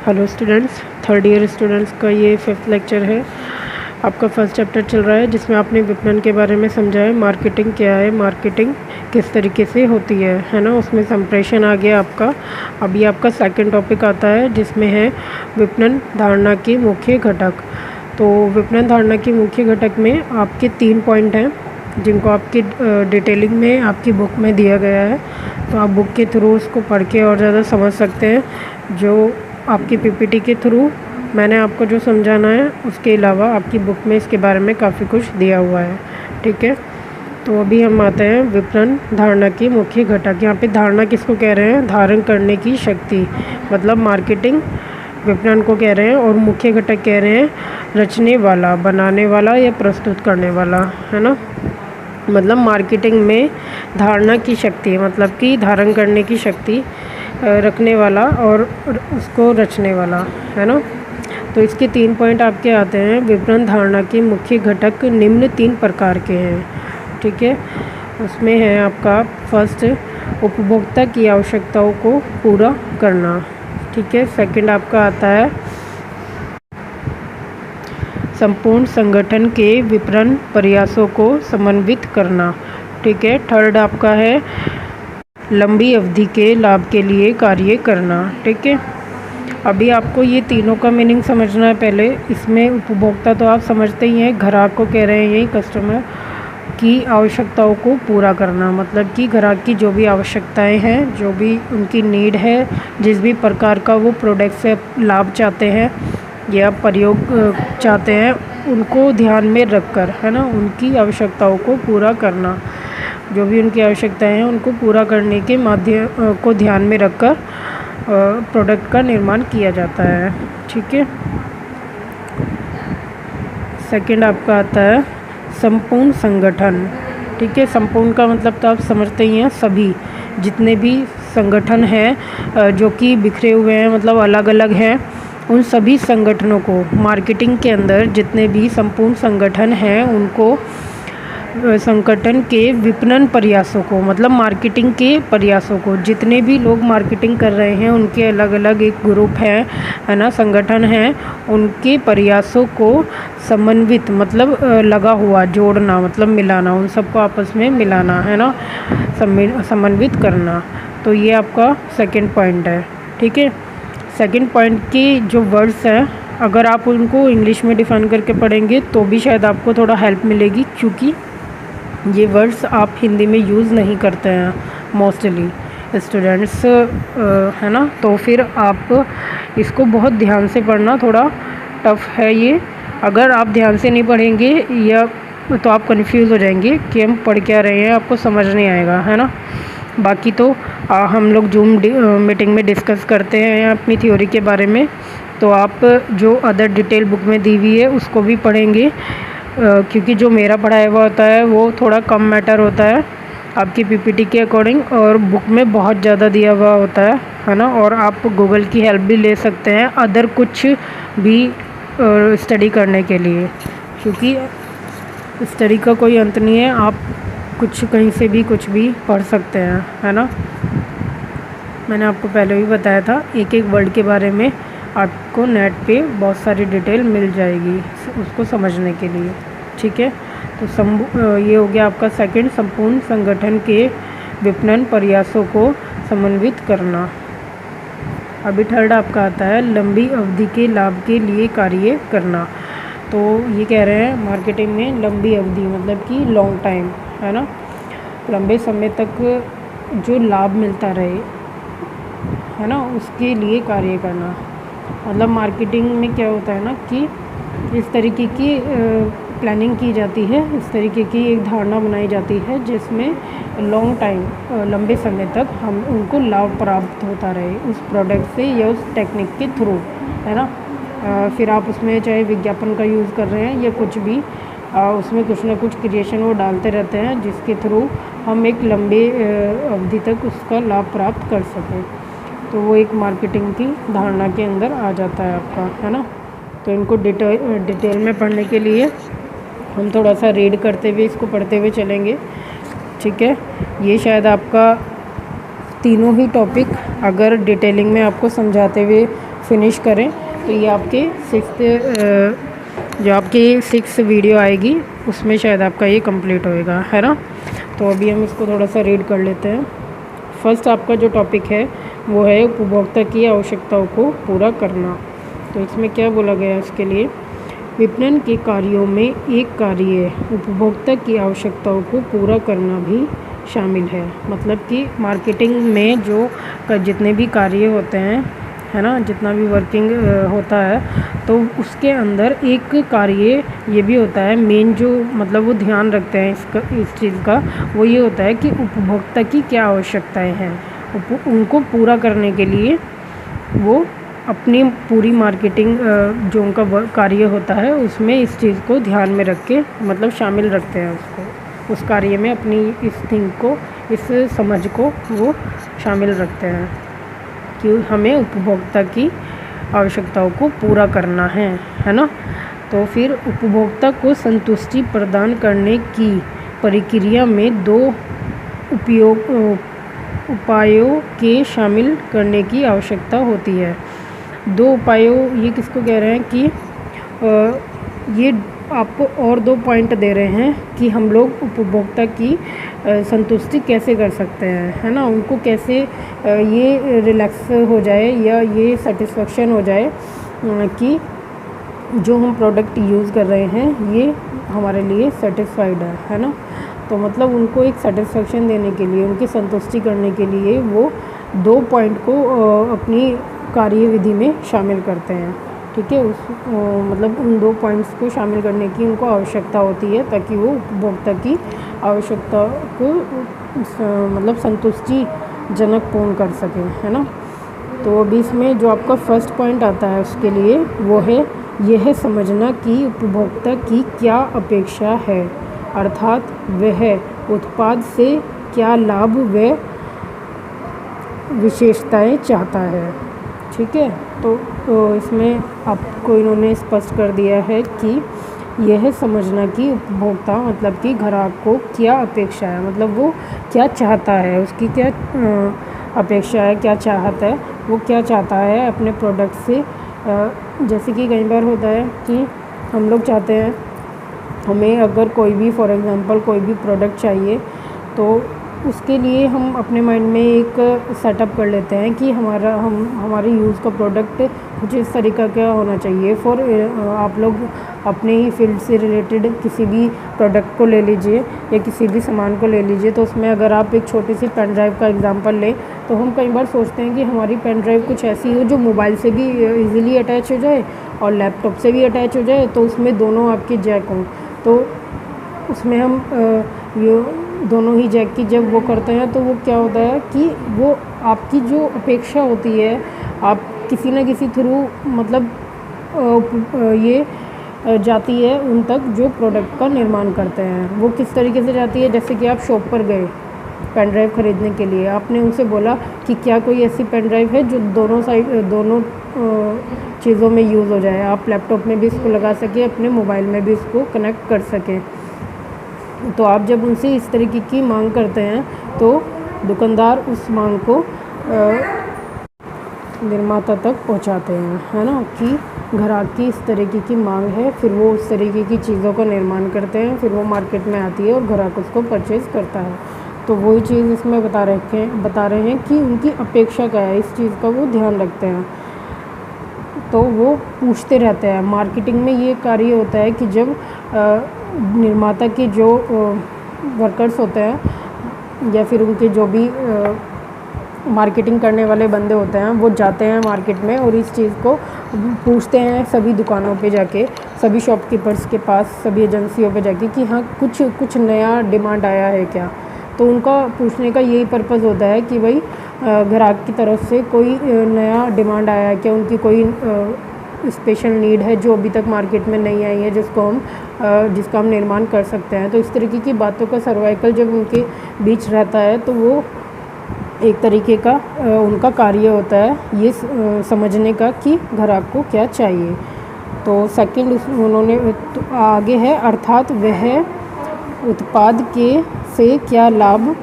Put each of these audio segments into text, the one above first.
Hello students, third year students का ये 5th lecture है। आपका फर्स्ट चैप्टर चल रहा है जिसमें आपने विपणन के बारे में समझा है। मार्केटिंग क्या है, मार्केटिंग किस तरीके से होती है ना। उसमें संप्रेषण आ गया आपका। अभी आपका सेकंड टॉपिक आता है जिसमें है विपणन धारणा के मुख्य घटक। तो विपणन धारणा के मुख्य घटक में आपके 3 पॉइंट हैं जिनको आपकी डिटेलिंग में आपकी बुक में दिया गया है। तो आप बुक के थ्रू उसको पढ़ के और ज़्यादा समझ सकते हैं। जो आपकी पीपीटी के थ्रू मैंने आपको जो समझाना है उसके अलावा आपकी बुक में इसके बारे में काफ़ी कुछ दिया हुआ है। ठीक है, तो अभी हम आते हैं विपणन धारणा के मुख्य घटक। यहाँ पे धारणा किसको कह रहे हैं? धारण करने की शक्ति, मतलब मार्केटिंग विपणन को कह रहे हैं। और मुख्य घटक कह रहे हैं रचने वाला, बनाने वाला या प्रस्तुत करने वाला, है ना। मतलब मार्केटिंग में धारणा की शक्ति है, मतलब कि धारण करने की शक्ति, रखने वाला और उसको रचने वाला, है ना। तो इसके 3 पॉइंट आपके आते हैं। विपणन धारणा के मुख्य घटक निम्न 3 प्रकार के हैं। ठीक है, उसमें है आपका फर्स्ट, उपभोक्ता की आवश्यकताओं को पूरा करना। ठीक है, सेकंड आपका आता है संपूर्ण संगठन के विपणन प्रयासों को समन्वित करना। ठीक है, थर्ड आपका है लंबी अवधि के लाभ के लिए कार्य करना। ठीक है, अभी आपको ये तीनों का मीनिंग समझना है। पहले इसमें उपभोक्ता तो आप समझते ही हैं, ग्राहक को कह रहे हैं, यही कस्टमर की आवश्यकताओं को पूरा करना। मतलब कि ग्राहक की जो भी आवश्यकताएं हैं, जो भी उनकी नीड है, जिस भी प्रकार का वो प्रोडक्ट से लाभ चाहते हैं या प्रयोग चाहते हैं, उनको ध्यान में रखकर, है ना, उनकी आवश्यकताओं को पूरा करना। जो भी उनकी आवश्यकताएं हैं उनको पूरा करने के माध्यम को ध्यान में रखकर प्रोडक्ट का निर्माण किया जाता है। ठीक है, सेकंड आपका आता है संपूर्ण संगठन। ठीक है, संपूर्ण का मतलब तो आप समझते ही हैं, सभी जितने भी संगठन हैं जो कि बिखरे हुए हैं, मतलब अलग अलग हैं, उन सभी संगठनों को, मार्केटिंग के अंदर जितने भी संपूर्ण संगठन हैं उनको, संगठन के विपणन प्रयासों को, मतलब मार्केटिंग के प्रयासों को, जितने भी लोग मार्केटिंग कर रहे हैं उनके अलग अलग एक ग्रुप है ना, संगठन है, उनके प्रयासों को समन्वित, मतलब लगा हुआ, जोड़ना मतलब मिलाना, उन सबको आपस में मिलाना, है ना, समन्वित करना। तो ये आपका सेकंड पॉइंट है। ठीक है, सेकंड पॉइंट के जो वर्ड्स हैं, अगर आप उनको इंग्लिश में डिफाइन करके पढ़ेंगे तो भी शायद आपको थोड़ा हेल्प मिलेगी, क्योंकि ये वर्ड्स आप हिंदी में यूज़ नहीं करते हैं मोस्टली स्टूडेंट्स, है ना। तो फिर आप इसको बहुत ध्यान से पढ़ना, थोड़ा टफ है ये। अगर आप ध्यान से नहीं पढ़ेंगे या तो आप कंफ्यूज हो जाएंगे कि हम पढ़ क्या रहे हैं, आपको समझ नहीं आएगा, है ना। बाकी तो हम लोग जूम मीटिंग में डिस्कस करते हैं अपनी थ्योरी के बारे में, तो आप जो अदर डिटेल बुक में दी हुई है उसको भी पढ़ेंगे, क्योंकि जो मेरा पढ़ाया हुआ होता है वो थोड़ा कम मैटर होता है आपकी पीपीटी के अकॉर्डिंग, और बुक में बहुत ज़्यादा दिया हुआ होता है ना। और आप गूगल की हेल्प भी ले सकते हैं अदर कुछ भी स्टडी करने के लिए, क्योंकि स्टडी का कोई अंत नहीं है, आप कुछ कहीं से भी कुछ भी पढ़ सकते हैं, है ना। मैंने आपको पहले भी बताया था, एक एक वर्ड के बारे में आपको नेट पे बहुत सारी डिटेल मिल जाएगी उसको समझने के लिए। ठीक है, तो ये हो गया आपका सेकंड, संपूर्ण संगठन के विपणन प्रयासों को समन्वित करना। अभी थर्ड आपका आता है लंबी अवधि के लाभ के लिए कार्य करना। तो ये कह रहे हैं मार्केटिंग में लंबी अवधि मतलब कि लॉन्ग टाइम, है ना, लंबे समय तक जो लाभ मिलता रहे, है ना, उसके लिए कार्य करना। मतलब मार्केटिंग में क्या होता है ना कि इस तरीके की प्लानिंग की जाती है, इस तरीके की एक धारणा बनाई जाती है जिसमें लॉन्ग टाइम, लंबे समय तक हम उनको लाभ प्राप्त होता रहे उस प्रोडक्ट से या उस टेक्निक के थ्रू, है ना। फिर आप उसमें चाहे विज्ञापन का यूज़ कर रहे हैं या कुछ भी, उसमें कुछ ना कुछ क्रिएशन वो डालते रहते हैं जिसके थ्रू हम एक लंबे अवधि तक उसका लाभ प्राप्त कर सकें। तो वो एक मार्केटिंग की धारणा के अंदर आ जाता है आपका, है ना। तो इनको डिटेल में पढ़ने के लिए हम थोड़ा सा रीड करते हुए इसको पढ़ते हुए चलेंगे। ठीक है, ये शायद आपका तीनों ही टॉपिक अगर डिटेलिंग में आपको समझाते हुए फिनिश करें तो ये आपके जो आपकी 6 वीडियो आएगी उसमें शायद आपका ये कंप्लीट होएगा, है ना। तो अभी हम इसको थोड़ा सा रीड कर लेते हैं। फर्स्ट आपका जो टॉपिक है वो है उपभोक्ता की आवश्यकताओं को पूरा करना। तो इसमें क्या बोला गया है उसके लिए, विपणन के कार्यों में एक कार्य उपभोक्ता की आवश्यकताओं को पूरा करना भी शामिल है। मतलब कि मार्केटिंग में जो जितने भी कार्य होते हैं, है ना, जितना भी वर्किंग होता है, तो उसके अंदर एक कार्य ये भी होता है मेन, जो मतलब वो ध्यान रखते हैं इस चीज़ का, वो ये होता है कि उपभोक्ता की क्या आवश्यकताएं हैं, उनको पूरा करने के लिए वो अपनी पूरी मार्केटिंग जो उनका कार्य होता है उसमें इस चीज़ को ध्यान में रख के मतलब शामिल रखते हैं उसको, उस कार्य में अपनी इस थिंग को, इस समझ को वो शामिल रखते हैं कि हमें उपभोक्ता की आवश्यकताओं को पूरा करना है ना। तो फिर उपभोक्ता को संतुष्टि प्रदान करने की प्रक्रिया में 2 उपायों के शामिल करने की आवश्यकता होती है। 2 उपायों, ये किसको कह रहे हैं कि ये आपको और 2 पॉइंट दे रहे हैं कि हम लोग उपभोक्ता की संतुष्टि कैसे कर सकते हैं, है ना, उनको कैसे ये रिलैक्स हो जाए या ये सेटिस्फेक्शन हो जाए कि जो हम प्रोडक्ट यूज़ कर रहे हैं ये हमारे लिए सेटिस्फाइड है ना। तो मतलब उनको एक सेटिस्फेक्शन देने के लिए, उनकी संतुष्टि करने के लिए वो 2 पॉइंट को अपनी कार्यविधि में शामिल करते हैं, ठीक है। मतलब उन 2 पॉइंट्स को शामिल करने की उनको आवश्यकता होती है ताकि वो उपभोक्ता की आवश्यकता को मतलब संतुष्टिजनक पूर्ण कर सकें, है ना। तो अभी इसमें जो आपका फर्स्ट पॉइंट आता है उसके लिए वो है यह समझना कि उपभोक्ता की क्या अपेक्षा है, अर्थात वह उत्पाद से क्या लाभ व विशेषताएं चाहता है, ठीक है। तो इसमें आपको इन्होंने स्पष्ट कर दिया है कि यह समझना कि उपभोक्ता मतलब कि ग्राहक को क्या अपेक्षा है, मतलब वो क्या चाहता है, उसकी क्या अपेक्षा है, क्या चाहत है, वो क्या चाहता है अपने प्रोडक्ट से। जैसे कि कई बार होता है कि हम लोग चाहते हैं, हमें अगर कोई भी फॉर एग्ज़ाम्पल कोई भी प्रोडक्ट चाहिए तो उसके लिए हम अपने माइंड में एक सेटअप कर लेते हैं कि हमारे यूज़ का प्रोडक्ट कुछ इस तरीक़ा का होना चाहिए। फॉर आप लोग अपने ही फील्ड से रिलेटेड किसी भी प्रोडक्ट को ले लीजिए या किसी भी सामान को ले लीजिए, तो उसमें अगर आप एक छोटी सी पेन ड्राइव का एग्जांपल लें तो हम कई बार सोचते हैं कि हमारी पेन ड्राइव कुछ ऐसी हो जो मोबाइल से भी ईज़िली अटैच हो जाए और लैपटॉप से भी अटैच हो जाए, तो उसमें दोनों आपके जैक हों। तो उसमें हम ये दोनों ही जैक की जब वो करते हैं तो वो क्या होता है कि वो आपकी जो अपेक्षा होती है, आप किसी न किसी थ्रू मतलब ये जाती है उन तक जो प्रोडक्ट का निर्माण करते हैं। वो किस तरीके से जाती है, जैसे कि आप शॉप पर गए पेन ड्राइव ख़रीदने के लिए, आपने उनसे बोला कि क्या कोई ऐसी पेन ड्राइव है जो दोनों चीज़ों में यूज़ हो जाए, आप लैपटॉप में भी इसको लगा सकें, अपने मोबाइल में भी इसको कनेक्ट कर सकें। तो आप जब उनसे इस तरीके की मांग करते हैं तो दुकानदार उस मांग को निर्माता तक पहुंचाते हैं, है ना, कि ग्राहक की इस तरीके की मांग है, फिर वो उस तरीके की चीज़ों का निर्माण करते हैं, फिर वो मार्केट में आती है और ग्राहक उसको परचेज़ करता है। तो वही चीज़ इसमें बता रहे हैं कि उनकी अपेक्षा क्या है, इस चीज़ का वो ध्यान रखते हैं। तो वो पूछते रहते हैं। मार्केटिंग में ये कार्य होता है कि जब निर्माता के जो वर्कर्स होते हैं या फिर उनके जो भी मार्केटिंग करने वाले बंदे होते हैं वो जाते हैं मार्केट में और इस चीज़ को पूछते हैं सभी दुकानों पे जाके, सभी शॉपकीपर्स के पास, सभी एजेंसियों पे जाके कि हाँ कुछ नया डिमांड आया है क्या। तो उनका पूछने का यही पर्पज़ होता है कि भाई ग्राहक की तरफ से कोई नया डिमांड आया है क्या, उनकी कोई स्पेशल नीड है जो अभी तक मार्केट में नहीं आई है, जिसका हम निर्माण कर सकते हैं। तो इस तरीके की बातों का सर्वाइकल जब उनके बीच रहता है तो वो एक तरीके का उनका कार्य होता है ये समझने का कि ग्राहक को क्या चाहिए। तो सेकंड उन्होंने तो आगे है, अर्थात वह उत्पाद के से क्या लाभ।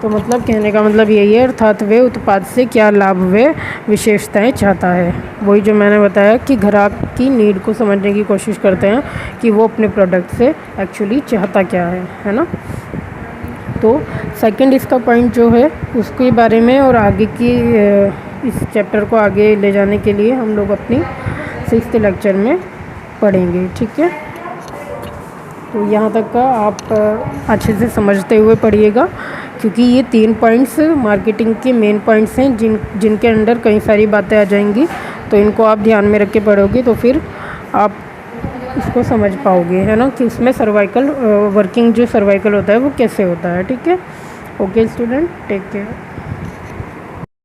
तो मतलब कहने का मतलब यही है, अर्थात वे उत्पाद से क्या लाभ व विशेषताएं चाहता है। वही जो मैंने बताया कि ग्राहक की नीड को समझने की कोशिश करते हैं कि वो अपने प्रोडक्ट से एक्चुअली चाहता क्या है ना। तो सेकंड इसका पॉइंट जो है उसके बारे में और आगे की इस चैप्टर को आगे ले जाने के लिए हम लोग अपनी 6th लेक्चर में पढ़ेंगे, ठीक है। तो यहाँ तक का आप अच्छे से समझते हुए पढ़िएगा, क्योंकि ये 3 पॉइंट्स मार्केटिंग के मेन पॉइंट्स हैं जिनके अंडर कई सारी बातें आ जाएंगी। तो इनको आप ध्यान में रख के पढ़ोगे तो फिर आप इसको समझ पाओगे, है ना, कि उसमें सर्वाइकल वर्किंग जो सर्वाइकल होता है वो कैसे होता है, ठीक है। Okay student, take care.